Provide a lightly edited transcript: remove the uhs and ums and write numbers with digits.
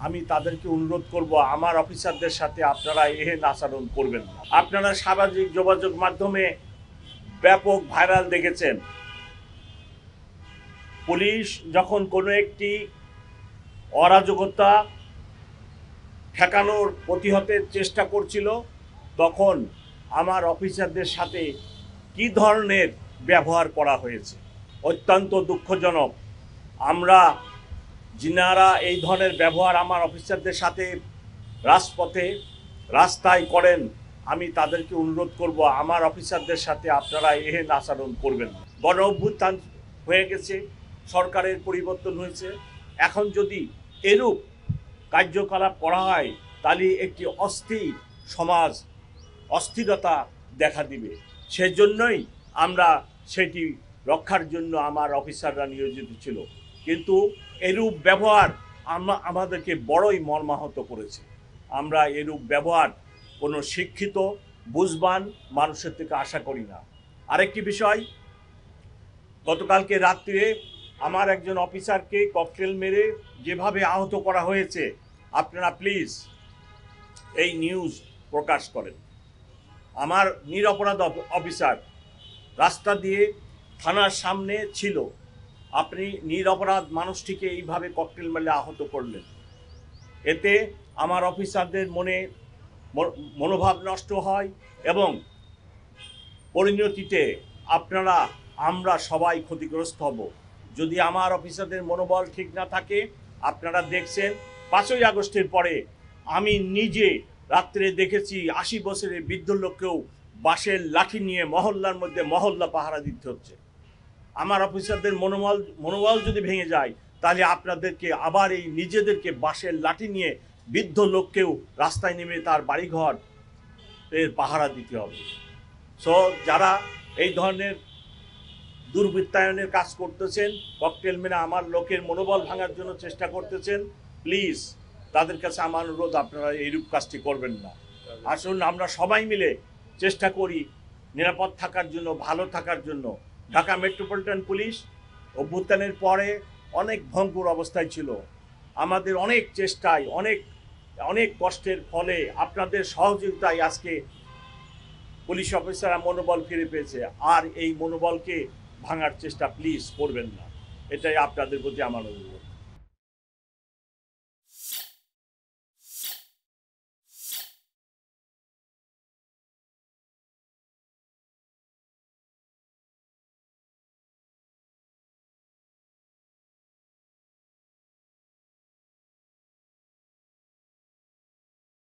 আমি তাদেরকে অনুরোধ করব আমার অফিসারদের সাথে আপনারা এহেন আচরণ করবেন না। আপনারা সামাজিক যোগাযোগ মাধ্যমে ব্যাপক ভাইরাল দেখেছেন, পুলিশ যখন কোনো একটি অরাজকতা ঠেকানোর প্রতিহতের চেষ্টা করছিল, তখন আমার অফিসারদের সাথে কি ধরনের ব্যবহার করা হয়েছে অত্যন্ত দুঃখজনক। আমরা যিনারা এই ধরনের ব্যবহার আমার অফিসারদের সাথে রাজপথে রাস্তায় করেন, আমি তাদেরকে অনুরোধ করব আমার অফিসারদের সাথে আপনারা এহেন আচরণ করবেন না। গণ অভ্যুত্থান হয়ে গেছে, সরকারের পরিবর্তন হয়েছে, এখন যদি এরূপ কার্যকলাপ করা হয় তাহলে একটি অস্থির সমাজ, অস্থিরতা দেখা দিবে। সেজন্যই আমরা সেটি রক্ষার জন্য আমার অফিসাররা নিয়োজিত ছিল। কিন্তু এরূপ ব্যবহার আমাদেরকে বড়ই মর্মাহত করেছে। আমরা এরূপ ব্যবহার কোনো শিক্ষিত বুঝবান মানুষের থেকে আশা করি না। আরেকটি বিষয়, গতকালকে রাত্রে আমার একজন অফিসারকে ককটেল মেরে যেভাবে আহত করা হয়েছে, আপনারা প্লিজ এই নিউজ প্রকাশ করেন। আমার নিরপরাধ অফিসার রাস্তা দিয়ে থানার সামনে ছিল, আপনি নিরপরাধ মানুষটিকে এইভাবে ককটেল মেরে আহত করলেন। এতে আমার অফিসারদের মনোভাব নষ্ট হয় এবং পরিণতিতে আমরা সবাই ক্ষতিগ্রস্ত হব। যদি আমার অফিসারদের মনোবল ঠিক না থাকে, আপনারা দেখছেন 5ই আগস্টের পরে আমি নিজে রাত্রে দেখেছি 80 বছরের বৃদ্ধ লোককেও বাঁশের লাঠি নিয়ে মহল্লার মধ্যে মহল্লা পাহারা দিতে হচ্ছে। আমার অফিসারদের মনোবল যদি ভেঙে যায়, তাহলে আপনাদেরকে আবার এই নিজেদেরকে বাঁশের লাঠি নিয়ে বৃদ্ধ লোককেও রাস্তায় নেমে তার বাড়িঘর এর পাহারা দিতে হবে। সো যারা এই ধরনের দুর্বৃত্তায়নের কাজ করতেছেন, ককটেল মেরে আমার লোকের মনোবল ভাঙার জন্য চেষ্টা করতেছেন, প্লিজ তাদের কাছে আমার অনুরোধ, আপনারা এইরূপ কাজটি করবেন না। আসুন আমরা সবাই মিলে চেষ্টা করি নিরাপদ থাকার জন্য, ভালো থাকার জন্য। ঢাকা মেট্রোপলিটন পুলিশ অভ্যুত্থানের পরে অনেক ভঙ্গুর অবস্থায় ছিল। আমাদের অনেক চেষ্টায়, অনেক কষ্টের ফলে, আপনাদের সহযোগিতায় আজকে পুলিশ অফিসাররা মনোবল ফিরে পেয়েছে। আর এই মনোবলকে ভাঙার চেষ্টা প্লিজ করবেন না, এটাই আপনাদের প্রতি আমার অনুরোধ।